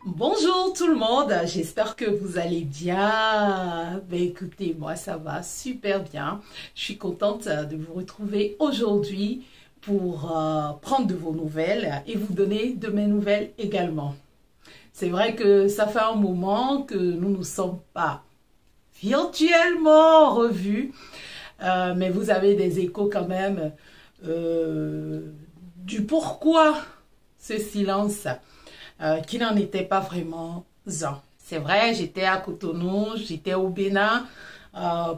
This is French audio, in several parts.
Bonjour tout le monde, j'espère que vous allez bien. Écoutez, moi ça va super bien. Je suis contente de vous retrouver aujourd'hui pour prendre de vos nouvelles et vous donner de mes nouvelles également. C'est vrai que ça fait un moment que nous ne nous sommes pas virtuellement revus, mais vous avez des échos quand même du pourquoi ce silence qui n'en était pas vraiment un. C'est vrai, j'étais à Cotonou, j'étais au Bénin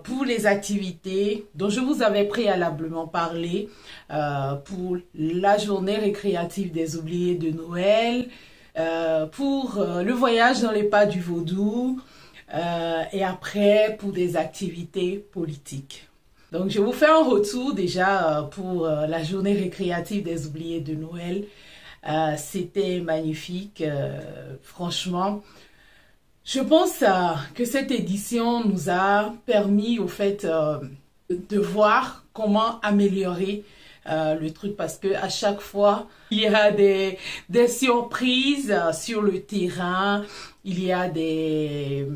pour les activités dont je vous avais préalablement parlé pour la journée récréative des oubliés de Noël, pour le voyage dans les pas du Vaudou et après pour des activités politiques. Donc je vous fais un retour déjà pour la journée récréative des oubliés de Noël. C'était magnifique, franchement. Je pense que cette édition nous a permis au fait de voir comment améliorer le truc, parce que à chaque fois il y a des surprises sur le terrain, il y a des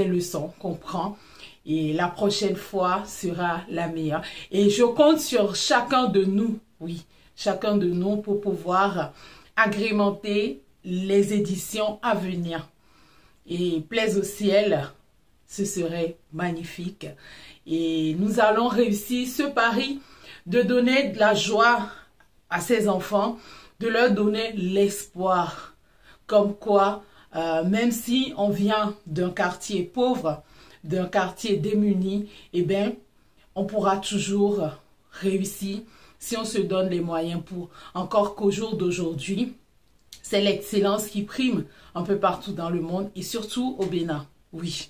leçons qu'on prend. Et la prochaine fois sera la meilleure. Et je compte sur chacun de nous, oui, chacun de nous pour pouvoir agrémenter les éditions à venir. Et plaise au ciel, ce serait magnifique. Et nous allons réussir ce pari de donner de la joie à ces enfants, de leur donner l'espoir. Comme quoi, même si on vient d'un quartier pauvre, d'un quartier démuni, eh bien, on pourra toujours réussir si on se donne les moyens pour. Encore qu'au jour d'aujourd'hui, c'est l'excellence qui prime un peu partout dans le monde et surtout au Bénin, oui.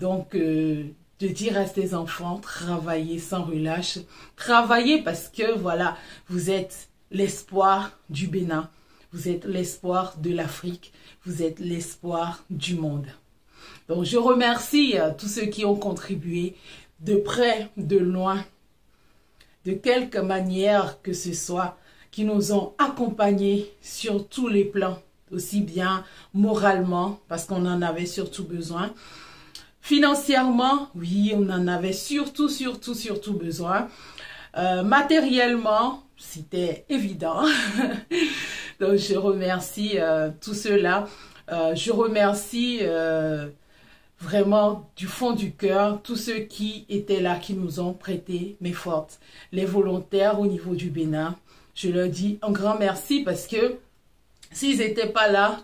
Donc, de dire à ces enfants, travaillez sans relâche, travaillez parce que, voilà, vous êtes l'espoir du Bénin, vous êtes l'espoir de l'Afrique, vous êtes l'espoir du monde. Donc, je remercie tous ceux qui ont contribué de près, de loin, de quelque manière que ce soit, qui nous ont accompagnés sur tous les plans, aussi bien moralement, parce qu'on en avait surtout besoin. Financièrement, oui, on en avait surtout besoin. Matériellement, c'était évident. Donc, je remercie tous ceux-là. Je remercie vraiment du fond du cœur tous ceux qui étaient là, qui nous ont prêté main forte. Les volontaires au niveau du Bénin, je leur dis un grand merci parce que s'ils n'étaient pas là,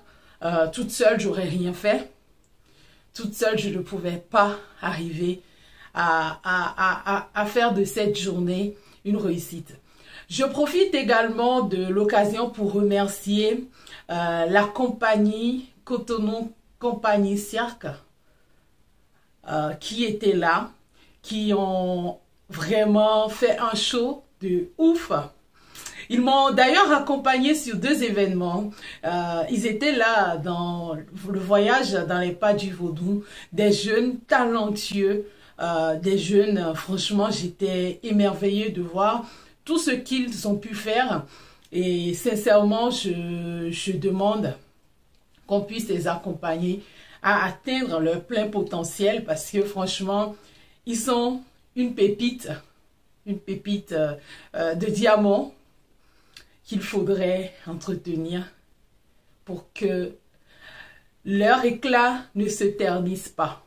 toute seule, j'aurais rien fait. Toute seule, je ne pouvais pas arriver à faire de cette journée une réussite. Je profite également de l'occasion pour remercier la compagnie Cotonou Compagnie Cirque qui étaient là, qui ont vraiment fait un show de ouf. Ils m'ont d'ailleurs accompagné sur 2 événements. Ils étaient là dans le voyage dans les pas du Vaudou, des jeunes talentueux, des jeunes, franchement, j'étais émerveillée de voir tout ce qu'ils ont pu faire. Et sincèrement, je demande qu'on puisse les accompagner à atteindre leur plein potentiel parce que franchement, ils sont une pépite de diamant qu'il faudrait entretenir pour que leur éclat ne se ternisse pas.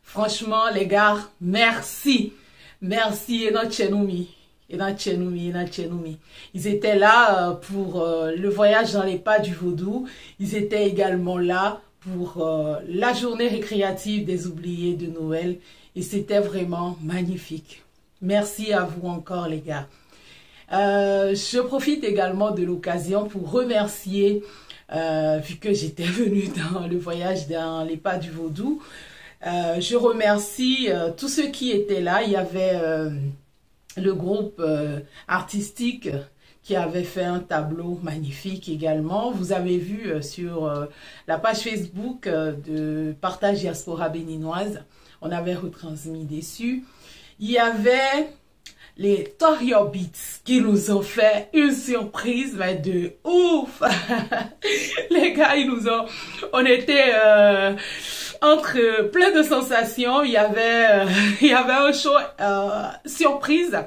Franchement, les gars, merci. Merci, Enochenumi. Ils étaient là pour le voyage dans les pas du Vaudou. Ils étaient également là pour la journée récréative des oubliés de Noël. Et c'était vraiment magnifique. Merci à vous encore, les gars. Je profite également de l'occasion pour remercier, vu que j'étais venue dans le voyage dans les pas du Vaudou, je remercie tous ceux qui étaient là. Il y avait le groupe artistique qui avait fait un tableau magnifique également. Vous avez vu sur la page Facebook de Partage Diaspora Béninoise, on avait retransmis dessus. Il y avait les Torio Beats qui nous ont fait une surprise mais de ouf. Les gars, on était entre plein de sensations. Il y avait un show surprise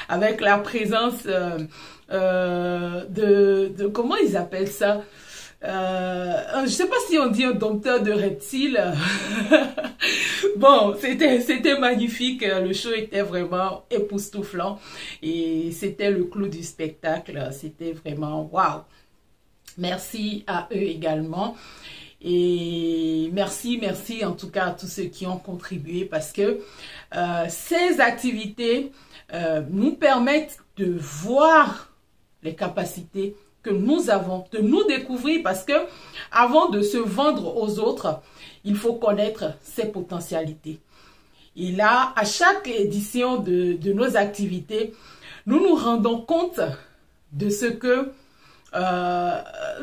avec la présence de comment ils appellent ça? Je sais pas si on dit un dompteur de reptiles. Bon, c'était magnifique. Le show était vraiment époustouflant et c'était le clou du spectacle. C'était vraiment waouh. Merci à eux également. Et merci en tout cas à tous ceux qui ont contribué parce que ces activités nous permettent de voir les capacités que nous avons, de nous découvrir parce que avant de se vendre aux autres, il faut connaître ses potentialités. Et là, à chaque édition de nos activités, nous nous rendons compte de ce que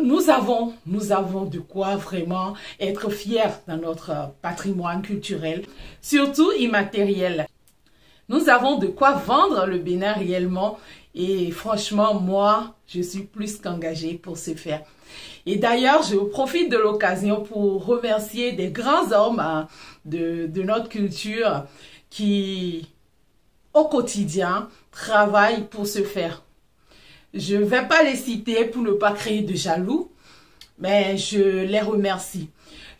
nous avons de quoi vraiment être fiers dans notre patrimoine culturel, surtout immatériel. Nous avons de quoi vendre le Bénin réellement et franchement, moi, je suis plus qu'engagée pour ce faire. Et d'ailleurs, je profite de l'occasion pour remercier des grands hommes de notre culture qui, au quotidien, travaillent pour ce faire. Je ne vais pas les citer pour ne pas créer de jaloux, mais je les remercie.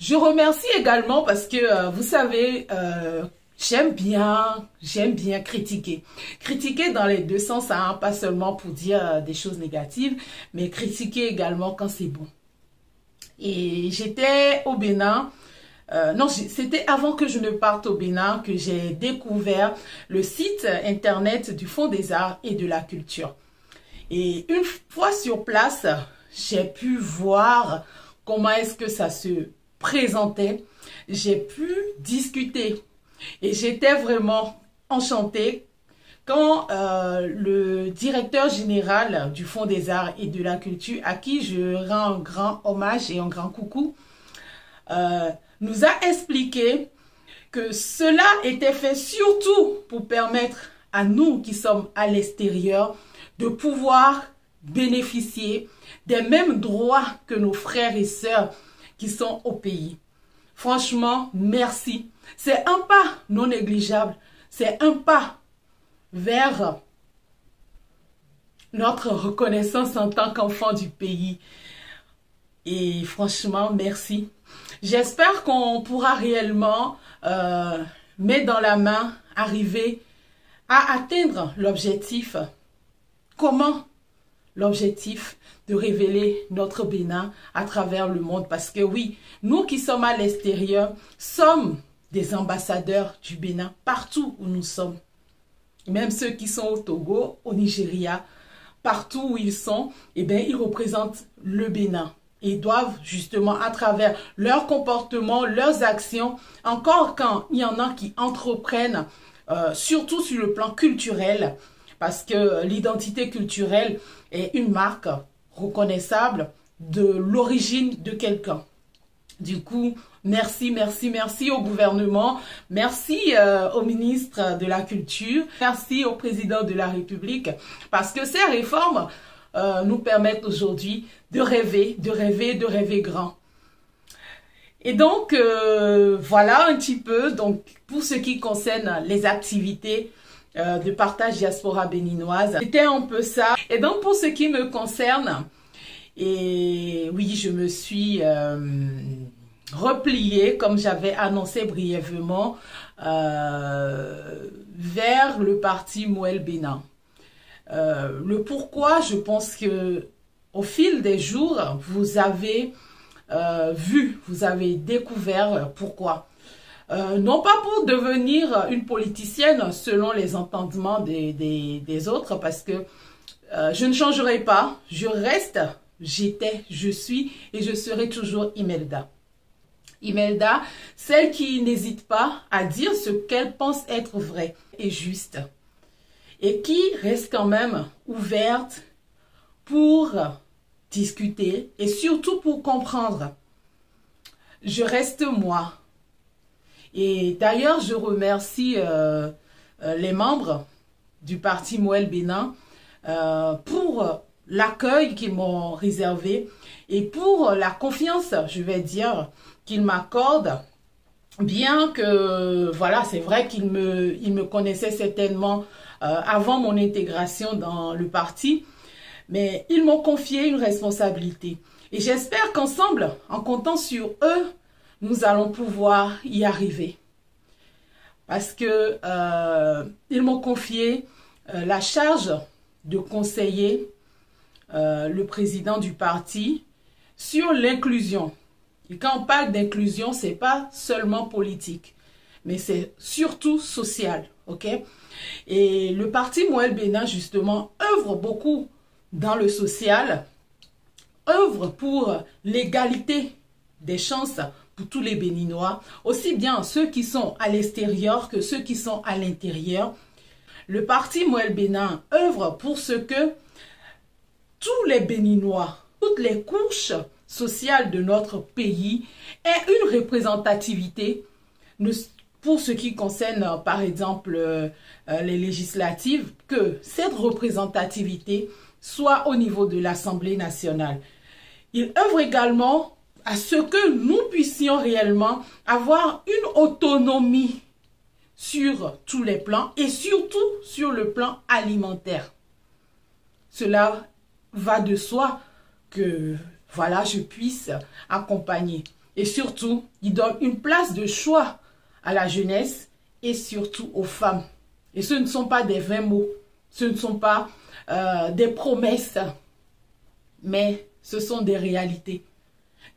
Je remercie également parce que, vous savez, j'aime bien critiquer. Critiquer dans les deux sens, hein, pas seulement pour dire des choses négatives, mais critiquer également quand c'est bon. Et j'étais au Bénin, non, c'était avant que je ne parte au Bénin que j'ai découvert le site internet du Fonds des Arts et de la Culture. Et une fois sur place, j'ai pu voir comment est-ce que ça se présentait. J'ai pu discuter. Et j'étais vraiment enchantée quand le directeur général du Fonds des Arts et de la Culture, à qui je rends un grand hommage et un grand coucou, nous a expliqué que cela était fait surtout pour permettre à nous qui sommes à l'extérieur de pouvoir bénéficier des mêmes droits que nos frères et sœurs qui sont au pays. Franchement, merci. C'est un pas non négligeable. C'est un pas vers notre reconnaissance en tant qu'enfant du pays. Et franchement, merci. J'espère qu'on pourra réellement mettre dans la main, arriver à atteindre l'objectif. Comment? L'objectif de révéler notre Bénin à travers le monde. Parce que oui, nous qui sommes à l'extérieur, sommes des ambassadeurs du Bénin partout où nous sommes. Même ceux qui sont au Togo, au Nigeria, partout où ils sont, eh bien, ils représentent le Bénin. Et doivent justement, à travers leur comportement, leurs actions, encore quand il y en a qui entreprennent, surtout sur le plan culturel, parce que l'identité culturelle est une marque reconnaissable de l'origine de quelqu'un. Du coup, merci au gouvernement, merci au ministre de la Culture, merci au président de la République, parce que ces réformes nous permettent aujourd'hui de rêver grand. Et donc, voilà un petit peu, donc, pour ce qui concerne les activités de partage diaspora béninoise. C'était un peu ça. Et donc, pour ce qui me concerne, et oui, je me suis repliée, comme j'avais annoncé brièvement, vers le parti Mouel Bénin. Le pourquoi, je pense que au fil des jours, vous avez vous avez découvert pourquoi. Non pas pour devenir une politicienne selon les entendements des autres, parce que je ne changerai pas, je reste, j'étais, je suis et je serai toujours Imelda. Imelda, celle qui n'hésite pas à dire ce qu'elle pense être vrai et juste, et qui reste quand même ouverte pour discuter et surtout pour comprendre. Je reste moi. Et d'ailleurs, je remercie les membres du parti Moël Bénin pour l'accueil qu'ils m'ont réservé et pour la confiance, je vais dire, qu'ils m'accordent. Bien que, voilà, c'est vrai qu'ils me connaissaient certainement avant mon intégration dans le parti, mais ils m'ont confié une responsabilité. Et j'espère qu'ensemble, en comptant sur eux, nous allons pouvoir y arriver. Parce que ils m'ont confié la charge de conseiller le président du parti sur l'inclusion. Et quand on parle d'inclusion, ce n'est pas seulement politique, mais c'est surtout social. Ok? Et le parti Moël Bénin, justement, œuvre beaucoup dans le social, œuvre pour l'égalité des chances pour tous les Béninois, aussi bien ceux qui sont à l'extérieur que ceux qui sont à l'intérieur. Le parti Moël Bénin œuvre pour ce que tous les Béninois, toutes les couches sociales de notre pays aient une représentativité pour ce qui concerne, par exemple, les législatives, que cette représentativité soit au niveau de l'Assemblée nationale. Il œuvre également à ce que nous puissions réellement avoir une autonomie sur tous les plans et surtout sur le plan alimentaire. Cela va de soi que, voilà, je puisse accompagner. Et surtout, il donne une place de choix à la jeunesse et surtout aux femmes. Et ce ne sont pas des vains mots, ce ne sont pas des promesses, mais ce sont des réalités.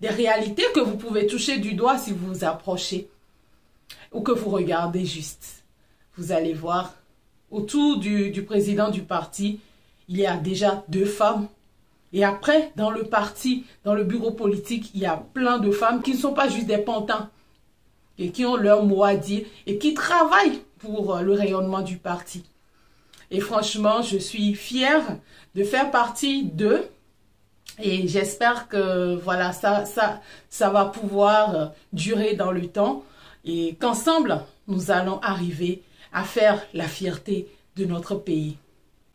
Des réalités que vous pouvez toucher du doigt si vous vous approchez ou que vous regardez juste. Vous allez voir, autour du président du parti, il y a déjà 2 femmes. Et après, dans le parti, dans le bureau politique, il y a plein de femmes qui ne sont pas juste des pantins et qui ont leur mot à dire et qui travaillent pour le rayonnement du parti. Et franchement, je suis fière de faire partie d'eux. Et j'espère que voilà, ça va pouvoir durer dans le temps et qu'ensemble, nous allons arriver à faire la fierté de notre pays.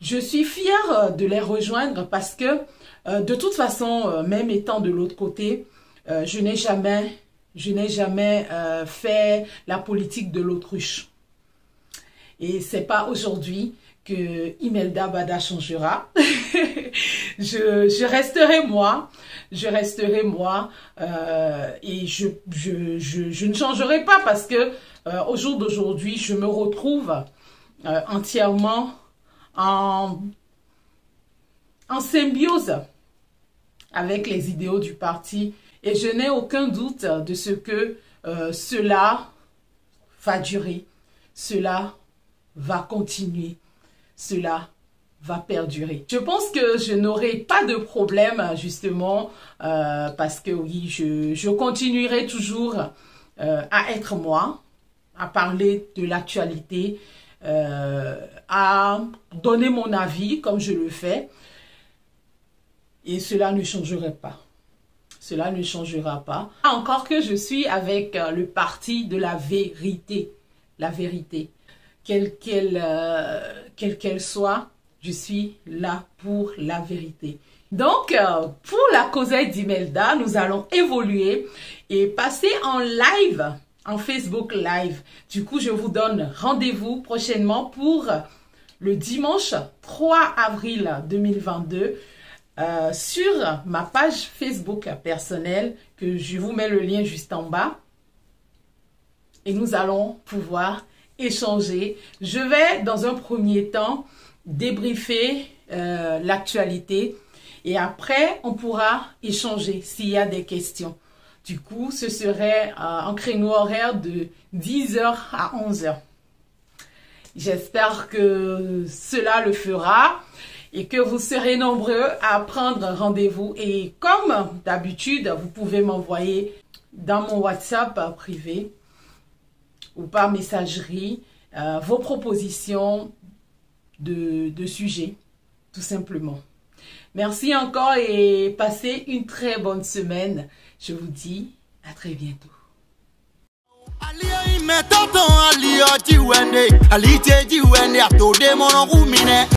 Je suis fière de les rejoindre parce que de toute façon, même étant de l'autre côté, je n'ai jamais fait la politique de l'autruche. Et c'est pas aujourd'hui que Imelda Bada changera. je resterai moi, et je ne changerai pas parce que au jour d'aujourd'hui, je me retrouve entièrement en symbiose avec les idéaux du parti et je n'ai aucun doute de ce que cela va durer, cela va continuer, cela va perdurer. Je pense que je n'aurai pas de problème justement parce que oui, je continuerai toujours à être moi, à parler de l'actualité, à donner mon avis comme je le fais et cela ne changerait pas. Cela ne changera pas. Encore que je suis avec le parti de la vérité. La vérité. Quelle qu'elle soit, je suis là pour la vérité. Donc, pour la causette d'Imelda, nous allons évoluer et passer en live, en Facebook Live. Du coup, je vous donne rendez-vous prochainement pour le dimanche 3 avril 2022 sur ma page Facebook personnelle, que je vous mets le lien juste en bas. Et nous allons pouvoir échanger. Je vais, dans un premier temps, débriefer l'actualité et après, on pourra échanger s'il y a des questions. Du coup, ce serait un créneau horaire de 10h à 11h. J'espère que cela le fera et que vous serez nombreux à prendre rendez-vous. Et comme d'habitude, vous pouvez m'envoyer dans mon WhatsApp privé ou par messagerie vos propositions de sujets, tout simplement. Merci encore et passez une très bonne semaine. Je vous dis à très bientôt. Ali tonton Ali o jiwende Ali te jiwende atode mono kumine